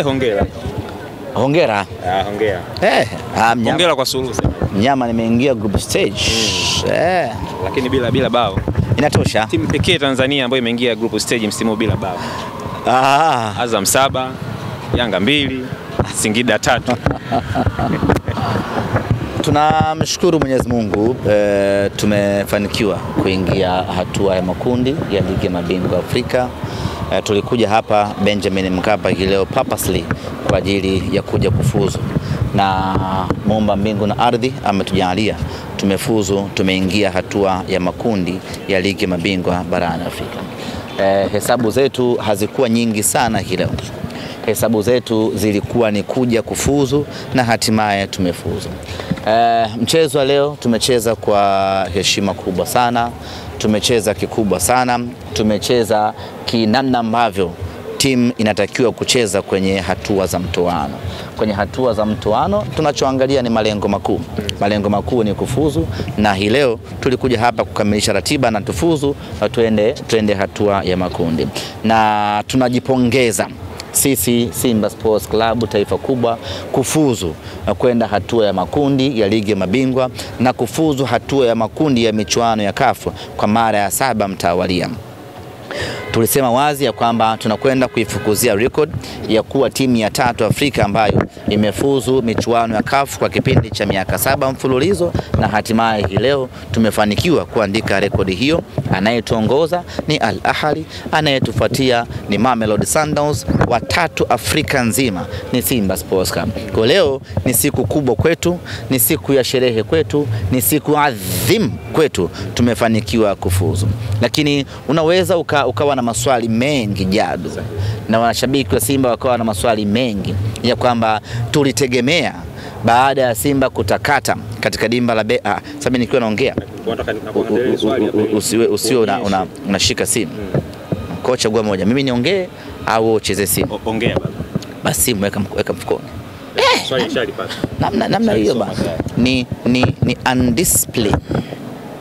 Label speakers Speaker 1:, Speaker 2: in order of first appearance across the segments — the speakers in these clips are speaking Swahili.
Speaker 1: Hongera.
Speaker 2: Hongera.
Speaker 1: Hongera.
Speaker 2: Hongera
Speaker 1: kwa Suluhu.
Speaker 2: Mnyama nimeingia group stage.
Speaker 1: Lakini bila bao.
Speaker 2: Inatosha.
Speaker 1: Timu pekee Tanzania ambayo imeingia group stage msimu bila bao. Azam 7, Yanga 2, Singida 3.
Speaker 2: Tunamshukuru Mwenyezi Mungu, tumefanikiwa kuingia hatua ya makundi ya ligi ya mabingwa Afrika. Tulikuja hapa Benjamin Mkapa leo purposely kwa ajili ya kuja kufuzu, na Muumba mbingu na ardhi ametujalia tumefuzu, tumeingia hatua ya makundi ya ligi ya mabingwa barani Afrika. Hesabu zetu hazikuwa nyingi sana leo. Hesabu zetu zilikuwa ni kuja kufuzu na hatimaye tumefuzu. Mchezo wa leo tumecheza kwa heshima kubwa sana, tumecheza kikubwa sana, tumecheza kinamna ambavyo timu inatakiwa kucheza kwenye hatua za mtoano. Kwenye hatua za mtoano tunachoangalia ni malengo makuu. Malengo makuu ni kufuzu, na hii leo tulikuja hapa kukamilisha ratiba na tufuzu na tuende hatua ya makundi. Na tunajipongeza sisi Simba Sports Club, taifa kubwa, kufuzu na kwenda hatua ya makundi ya ligi ya mabingwa na kufuzu hatua ya makundi ya michuano ya CAF kwa mara ya 7 mtawalia. Tulisema wazi ya kwamba tunakwenda kuifukuzia record ya kuwa timu ya 3 Afrika ambayo imefuzu michuano ya CAF kwa kipindi cha miaka 7 mfululizo, na hatimaye hii leo tumefanikiwa kuandika rekodi hiyo. Anayetuongoza ni Al Ahly, anayetufuatia ni Mamelodi Sundowns, wa 3 Afrika nzima ni Simba Sports Club. Kwa leo ni siku kubwa kwetu, ni siku ya sherehe kwetu, ni siku adhim kwetu, tumefanikiwa kufuzu. Lakini unaweza ukawa na maswali mengi Jadu, na wanashabiki wa Simba wakawa na maswali mengi ya kwamba tulitegemea baada ya Simba kutakata katika dimba la sababu nikiwa naongea usio unashika simu. Kocha gua moja, mimi niongee au ucheze simu?
Speaker 1: Ongea baba.
Speaker 2: Basi weka mfukoni.
Speaker 1: Swali shalipata.
Speaker 2: Namna hiyo bana. Ni undisciplined.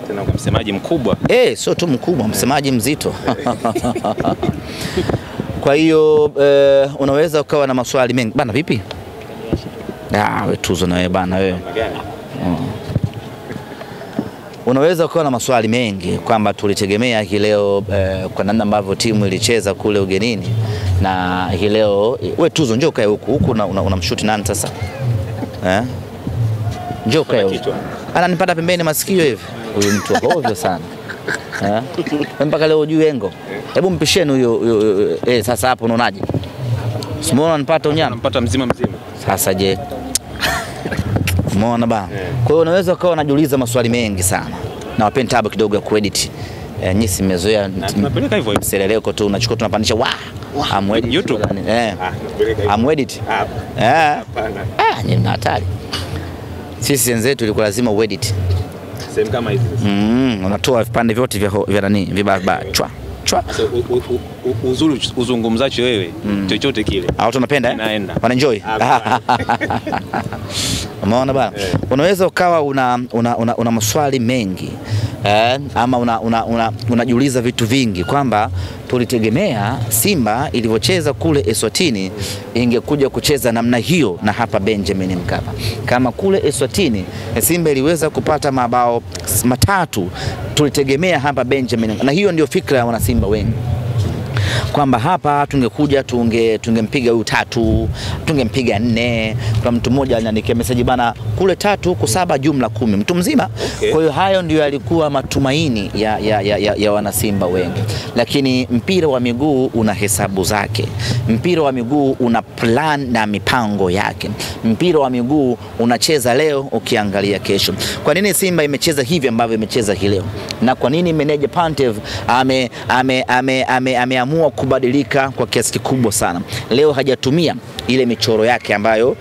Speaker 1: Tena kwa msemaji mkubwa.
Speaker 2: Sio tu mkubwa, msemaji mzito. Kwa hiyo unaweza ukawa na maswali mengi. Bana vipi? Wewe tuzo na wewe bana wewe. Unaweza ukawa na maswali mengi kwamba tulitegemea hii leo kwa namna ambavyo timu ilicheza kule ugenini, na hii leo wewe tuzo njoo kae huku unamshuti nani sasa? Njoo kae huku. Ananipata pembeni masikio hivi. Huyu mtu ovyo sana. Mpaka leo juu engo. Hebu mpisheni huyo sasa hapo unaonaje? Simona anapata unyama.
Speaker 1: Anampata mzima.
Speaker 2: Sasa je? Umeona bana. Kwa hiyo unaweza ukawa unajiuliza maswali mengi sana. Na wapeni tabu kidogo ya kuedit. Nyinyi mmezoea
Speaker 1: tunapeleka hivyo
Speaker 2: seleleko tu, unachukua tunapandisha amwedit
Speaker 1: YouTube.
Speaker 2: Amwedit.
Speaker 1: Hapana.
Speaker 2: Ni hatari. Sisi wenzetu ilikuwa lazima uedit.
Speaker 1: Same kama hizi.
Speaker 2: Unatoa vipande vyote vya nani vibaba chwa.
Speaker 1: Uzungumzacho wewe chochote kile.
Speaker 2: Watu wanapenda wana enjoy. Umeona bana? Unaweza ukawa una maswali mengi ama unajiuliza vitu vingi kwamba tulitegemea Simba ilivyocheza kule Eswatini ingekuja kucheza namna hiyo na hapa Benjamin Mkapa. Kama kule Eswatini Simba iliweza kupata mabao 3, tulitegemea hapa Benjamin, na hiyo ndio fikra ya wana Simba wengi, kwamba hapa tungekuja tungempiga huyu 3, tungempiga 4. Kwa mtu mmoja aliniandikia message bana, kule 3 huko 7 jumla 10 mtu mzima. Kwa hiyo hayo ndio yalikuwa matumaini ya wana Simba wengi. Lakini mpira wa miguu una hesabu zake. Mpira wa miguu una plan na mipango yake. Mpira wa miguu unacheza leo ukiangalia kesho. Kwa nini Simba imecheza hivi ambavyo imecheza hii leo? Na kwa nini meneja Pantev ameamua kubadilika kwa kiasi kikubwa sana? Leo hajatumia ile michoro yake ambayo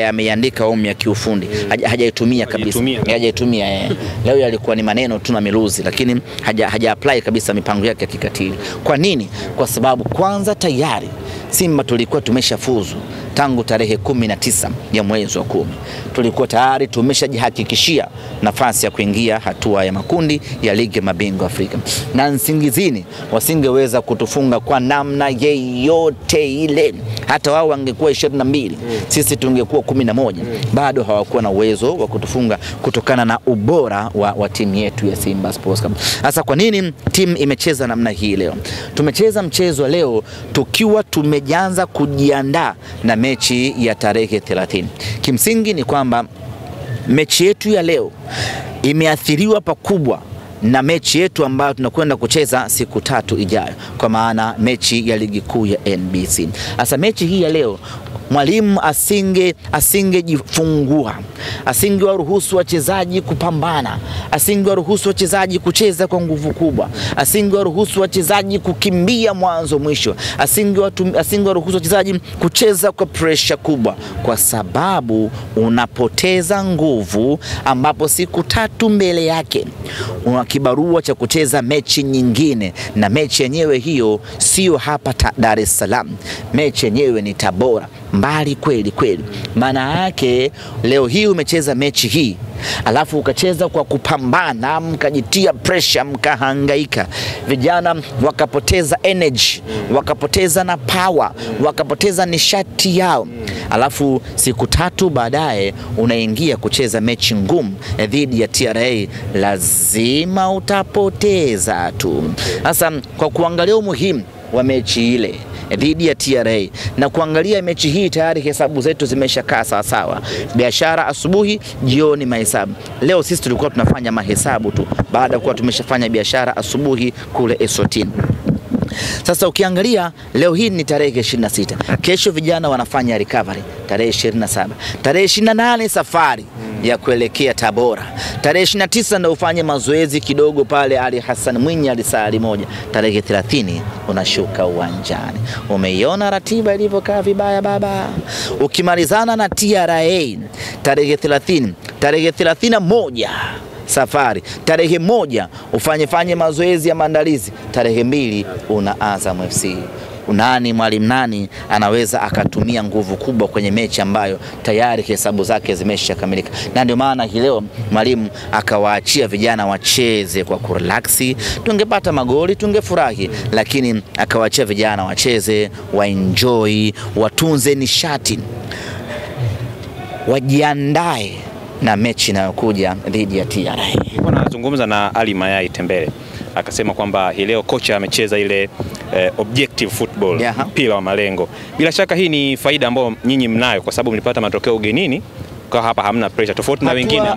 Speaker 2: ameiandika ya kiufundi. Hajaitumia kabisa. Hajaitumia. Leo yalikuwa ni maneno tu na miluzi, lakini haja apply kabisa mipango yake ya kikatili. Kwa nini? Kwa sababu kwanza tayari Simba tulikuwa tumeshafuzu tangu tarehe 19 ya mwezi wa 10. Tulikuwa tayari tumeshajihakikishia nafasi ya kuingia hatua ya makundi ya ligi ya mabingwa Afrika. Na Nsingizini wasingeweza kutufunga kwa namna yeyote ile. Hata wao wangekuwa 22, sisi tungekuwa 11. Bado hawakuwa na uwezo wa kutufunga kutokana na ubora wa timu yetu ya Simba Sports Club. Sasa kwa nini timu imecheza namna hii leo? Tumecheza mchezo leo tukiwa tumeanza kujiandaa na mechi ya tarehe 30. Kimsingi ni kwamba mechi yetu ya leo imeathiriwa pakubwa na mechi yetu ambayo tunakwenda kucheza siku 3 ijayo, kwa maana mechi ya ligi kuu ya NBC. Sasa mechi hii ya leo mwalimu asingejifungua, asingewaruhusu wachezaji kupambana, asingewaruhusu wachezaji kucheza kwa nguvu kubwa, asingewaruhusu wachezaji kukimbia mwanzo mwisho, asingewaruhusu wachezaji kucheza kwa pressure kubwa, kwa sababu unapoteza nguvu ambapo siku 3 mbele yake una kibarua cha kucheza mechi nyingine, na mechi yenyewe hiyo sio hapa Dar es Salaam, mechi yenyewe ni Tabora, mbali kweli kweli. Maana yake leo hii umecheza mechi hii, alafu ukacheza kwa kupambana, mkajitia pressure, mkahangaika, vijana wakapoteza energy, wakapoteza na power, wakapoteza nishati yao, alafu siku 3 baadaye unaingia kucheza mechi ngumu dhidi ya TRA, lazima utapoteza tu. Sasa kwa kuangalia umuhimu wa mechi ile dhidi ya TRA na kuangalia mechi hii, tayari hesabu zetu zimeshakaa sawa sawa. Biashara asubuhi, jioni mahesabu. Leo sisi tulikuwa tunafanya mahesabu tu baada ya kuwa tumeshafanya biashara asubuhi kule Eswatini. Sasa ukiangalia leo hii ni tarehe 26. Kesho vijana wanafanya recovery tarehe 27. Tarehe 28 safari ya kuelekea Tabora. Tarehe 29 ndio ufanye mazoezi kidogo pale Ali Hassan Mwinyi alisali moja. Tarehe 30 unashuka uwanjani. Umeiona ratiba ilivyokaa vibaya baba. Ukimalizana na TRA tarehe 30, tarehe 31 safari, tarehe 1 ufanye mazoezi ya maandalizi, tarehe 2 una Azam FC. Mwalimu nani anaweza akatumia nguvu kubwa kwenye mechi ambayo tayari hesabu zake zimeshakamilika? Na ndio maana hii leo mwalimu akawaachia vijana wacheze kwa kurelaxi. Tungepata magoli tungefurahi, lakini akawaachia vijana wacheze, waenjoy, watunze nishati, wajiandae na mechi inayokuja dhidi ya TRA.
Speaker 1: Nazungumza na Ali Mayai Tembele, akasema kwamba hii leo kocha amecheza ile objective football, mpira wa malengo. Bila shaka hii ni faida ambayo nyinyi mnayo, kwa sababu mlipata matokeo ugenini, kwa hapa hamna pressure tofauti na wengine.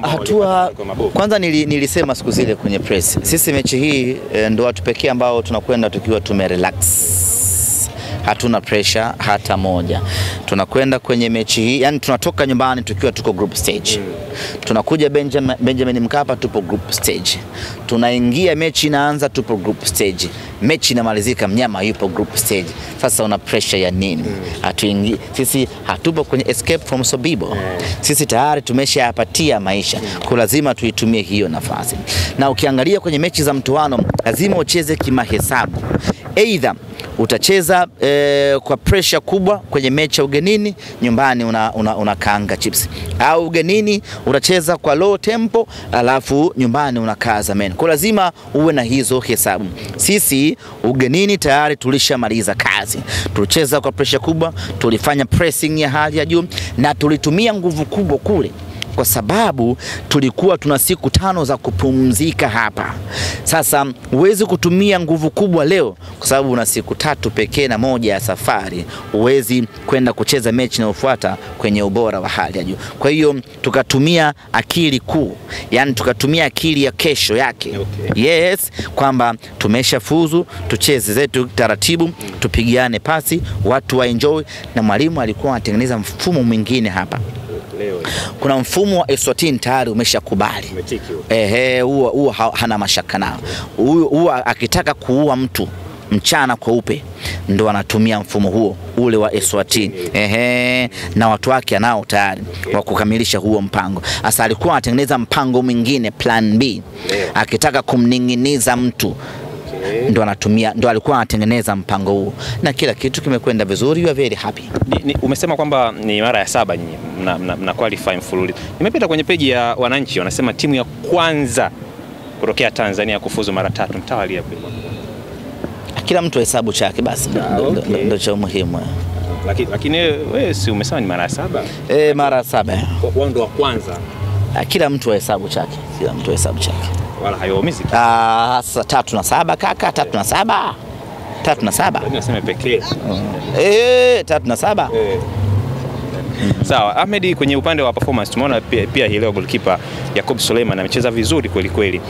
Speaker 2: Kwanza nilisema siku zile kwenye press, sisi mechi hii ndio watu pekee ambao tunakwenda tukiwa tumerelax, hatuna pressure hata moja. Tunakwenda kwenye mechi hii, yani tunatoka nyumbani tukiwa tuko group stage. Tunakuja Benjamin Mkapa tupo group stage. Tunaingia mechi inaanza tupo group stage. Mechi inamalizika mnyama yupo group stage. Sasa una pressure ya nini? Hatuingi, sisi hatupo kwenye escape from Sobibo. Sisi tayari tumeshayapatia maisha. Kwa lazima tuitumie hiyo nafasi. Na ukiangalia kwenye mechi za mtoano lazima ucheze kimahesabu. Either utacheza kwa pressure kubwa kwenye mechi ya ugenini, nyumbani unakaanga chips, au ugenini utacheza kwa low tempo, alafu nyumbani unakaza men. Kwa lazima uwe na hizo hesabu. Sisi ugenini tayari tulishamaliza kazi, tulicheza kwa pressure kubwa, tulifanya pressing ya hali ya juu na tulitumia nguvu kubwa kule, kwa sababu tulikuwa tuna siku 5 za kupumzika hapa. Sasa huwezi kutumia nguvu kubwa leo kwa sababu una siku 3 pekee na 1 ya safari. Huwezi kwenda kucheza mechi inayofuata kwenye ubora wa hali ya juu. Kwa hiyo tukatumia akili kuu, yani tukatumia akili ya kesho yake. Yes, kwamba tumeshafuzu, tucheze zetu taratibu, tupigiane pasi, watu waenjoy. Na mwalimu alikuwa anatengeneza mfumo mwingine hapa. Kuna mfumo wa Eswatini tayari umeshakubali. Huo hana mashaka nao. Huo akitaka kuua mtu mchana kweupe ndo anatumia mfumo huo ule wa Eswatini. Na watu wake nao tayari wa kukamilisha huo mpango. Sasa alikuwa anatengeneza mpango mwingine, plan B, akitaka kumninginiza mtu. ndo alikuwa anatengeneza mpango huu, na kila kitu kimekwenda vizuri. You are very happy.
Speaker 1: Umesema kwamba ni mara ya 7 nyinyi mna qualify mfululizo. Nimepita kwenye peji ya Wananchi wanasema timu ya kwanza kutokea Tanzania kufuzu mara 3 mtawalia hapo.
Speaker 2: Kila mtu hesabu chake basi, ndio cha muhimu.
Speaker 1: Lakini wewe si umesema ni mara ya 7?
Speaker 2: Mara 7.
Speaker 1: Wao ndio wa kwanza.
Speaker 2: Kila mtu hesabu chake,
Speaker 1: Wala hayaumizi.
Speaker 2: 3 na 7 kaka, 3 na 7. 3 na 7.
Speaker 1: Mimi nasema pekee.
Speaker 2: 3 na 7.
Speaker 1: Sawa, Ahmed, kwenye upande wa performance tumeona pia hii leo goalkeeper Yakub Suleiman amecheza vizuri kweli kweli.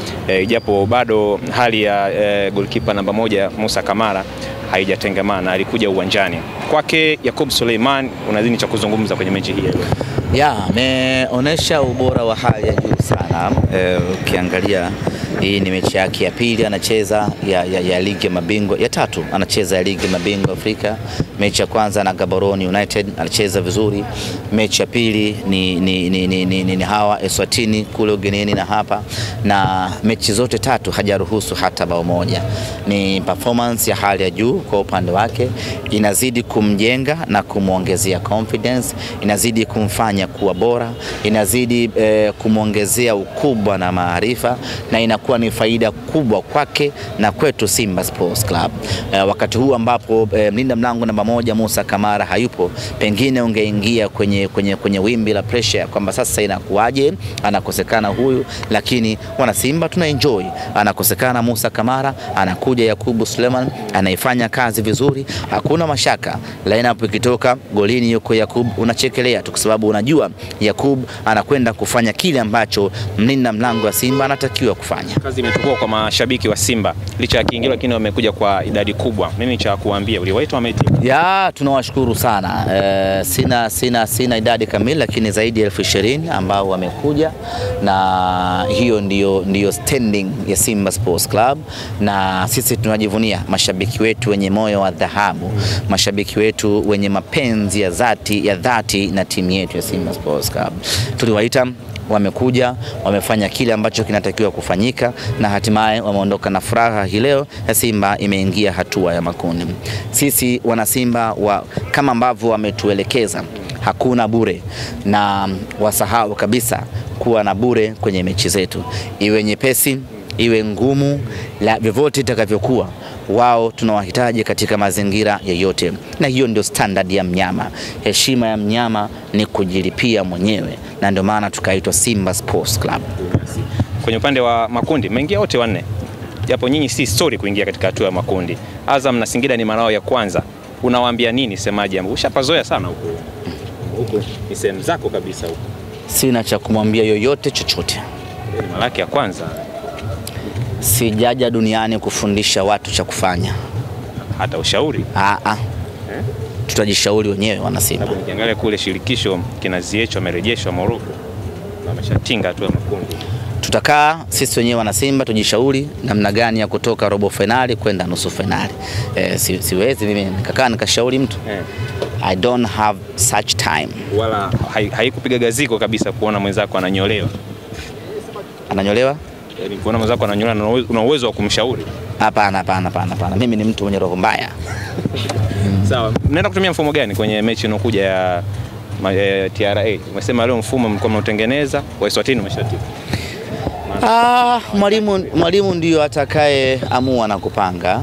Speaker 1: Japo bado hali ya goalkeeper namba 1 Musa Kamara haijatengemana, alikuja uwanjani. Kwake Yakub Suleiman unadhani cha kuzungumza kwenye mechi hii leo?
Speaker 2: Ameonesha ubora wa hali ya juu sana. Ukiangalia hii ni mechi yake ya pili anacheza ya ligi ya mabingwa, ya 3 anacheza ya ligi ya mabingwa Afrika. Mechi ya kwanza na Gaborone United alicheza vizuri. Mechi ya pili ni hawa Eswatini kule ugenini na hapa, na mechi zote 3 hajaruhusu hata bao moja. Ni performance ya hali ya juu kwa upande wake, inazidi kumjenga na kumuongezea confidence, inazidi kumfanya kuwa bora, inazidi kumuongezea ukubwa na maarifa, na inakuwa ni faida kubwa kwake na kwetu Simba Sports Club. Wakati huu ambapo mlinda mlango namba 1 Musa Kamara hayupo, pengine ungeingia kwenye wimbi la pressure kwamba sasa inakuaje, anakosekana huyu, lakini wana Simba tuna enjoy. Anakosekana Musa Kamara, anakuja Yakub Suleiman, anaifanya kazi vizuri, hakuna mashaka. Lineup ikitoka golini yuko Yakub, unachekelea tu kwa sababu unajua Yakub anakwenda kufanya kile ambacho mlinda mlango wa Simba anatakiwa kufanya. Kazi
Speaker 1: imetukua kwa mashabiki wa Simba licha ya kiingilio, lakini wamekuja kwa idadi kubwa. Mimi cha kuambia uliwaita wameti?
Speaker 2: Tunawashukuru sana. Sina idadi kamili, lakini zaidi ya 20,000 ambao wamekuja, na hiyo ndio standing ya Simba Sports Club, na sisi tunajivunia mashabiki wetu wenye moyo wa dhahabu, mashabiki wetu wenye mapenzi ya dhati na timu yetu ya Simba Sports Club. Tuliwaita, wamekuja, wamefanya kile ambacho kinatakiwa kufanyika, na hatimaye wameondoka na furaha. Hii leo Simba imeingia hatua ya makundi. Sisi wana Simba kama ambavyo wametuelekeza, hakuna bure, na wasahau kabisa kuwa na bure kwenye mechi zetu, iwe nyepesi iwe ngumu, la vyovyote itakavyokuwa, wao tunawahitaji katika mazingira yoyote, na hiyo ndio standard ya mnyama. Heshima ya mnyama ni kujilipia mwenyewe, na ndio maana tukaitwa Simba Sports Club.
Speaker 1: Kwenye upande wa makundi mmeingia wote 4, japo nyinyi si story kuingia katika hatua ya makundi. Azam na Singida ni marao ya kwanza, unawaambia nini semaji ambao ushapazoea sana huko ni sehemu zako kabisa huko?
Speaker 2: Sina cha kumwambia yoyote chochote,
Speaker 1: ni mara ya kwanza.
Speaker 2: Sijaja duniani kufundisha watu cha kufanya,
Speaker 1: hata ushauri.
Speaker 2: Tutajishauri wenyewe wana Simba.
Speaker 1: Ukiangalia kule shirikisho kina Ziyech amerejeshwa Morocco, wameshatinga tu makundi.
Speaker 2: Tutakaa sisi wenyewe wana Simba tujishauri namna gani ya kutoka robo finali kwenda nusu finali. Siwezi mimi nikakaa nikashauri mtu. I don't have such time.
Speaker 1: Wala haikupiga gaziko kabisa kuona mwenzako ananyolewa.
Speaker 2: Ananyolewa?
Speaker 1: Yaani kuona mwenzako ananyolewa una uwezo wa kumshauri?
Speaker 2: Hapana. Mimi ni mtu mwenye roho mbaya.
Speaker 1: Sawa. Mnaenda kutumia mfumo gani kwenye mechi inokuja ya TRA? Umesema leo mfumo mlikuwa mnatengeneza, wa Eswatini umeshatika.
Speaker 2: Mwalimu ndio atakaye amua na kupanga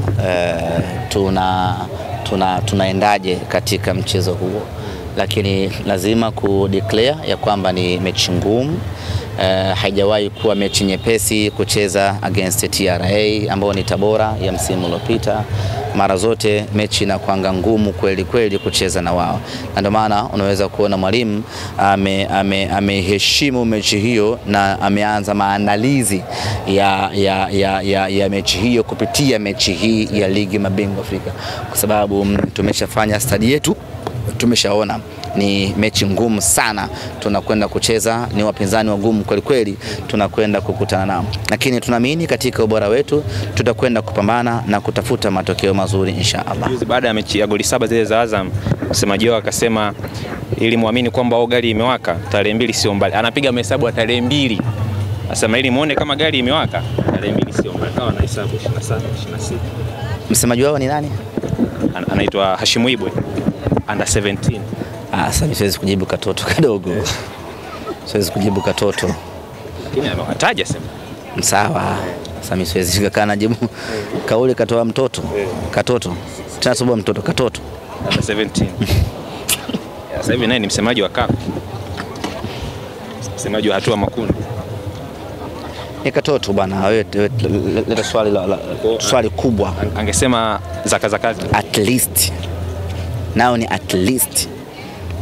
Speaker 2: tunaendaje katika mchezo huo, lakini lazima kudeclare ya kwamba ni mechi ngumu. Haijawahi kuwa mechi nyepesi kucheza against TRA ambao ni Tabora ya msimu uliopita. Mara zote mechi inakuanga ngumu kweli kucheza na wao, na ndio maana unaweza kuona mwalimu ameheshimu mechi hiyo na ameanza maandalizi ya mechi hiyo kupitia mechi hii ya ligi mabingwa Afrika, kwa sababu tumeshafanya study yetu, tumeshaona ni mechi ngumu sana tunakwenda kucheza, ni wapinzani wagumu kweli tunakwenda kukutana nao, lakini tunaamini katika ubora wetu tutakwenda kupambana na kutafuta matokeo mazuri inshallah.
Speaker 1: Baada ya mechi ya goli 7 zile za Azam, msemaji wao akasema ili muamini kwamba gari imewaka, tarehe 2 sio mbali. Anapiga mahesabu ya tarehe 2. Anasema ili muone kama gari imewaka, tarehe 2 sio mbali. akawa na hesabu 27, 26.
Speaker 2: Msemaji wao ni nani?
Speaker 1: Anaitwa Hashimu Ibwe, under 17.
Speaker 2: Sasa siwezi kujibu katoto kadogo. Siwezi kujibu katoto.
Speaker 1: Lakini anawataja sema.
Speaker 2: Sawa. Sasa mimi siwezi kukaa na jibu. Kauli katoa mtoto. Katoto. Tena sababu mtoto katoto.
Speaker 1: Under 17. Sasa hivi naye ni msemaji wa CAF. Msemaji wa hatua makundi.
Speaker 2: Ni katoto bwana, wewe leta swali kubwa.
Speaker 1: Angesema Zakazi.
Speaker 2: At least. Nao ni at least.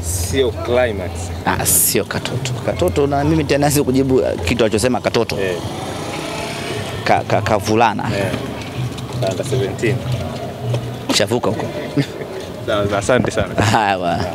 Speaker 1: Sio climax.
Speaker 2: Sio katoto. Katoto na mimi tena siwezi kujibu kitu alichosema katoto. Kavulana.
Speaker 1: Under 17.
Speaker 2: Chavuka huko.
Speaker 1: Asante sana.
Speaker 2: Haya bwana.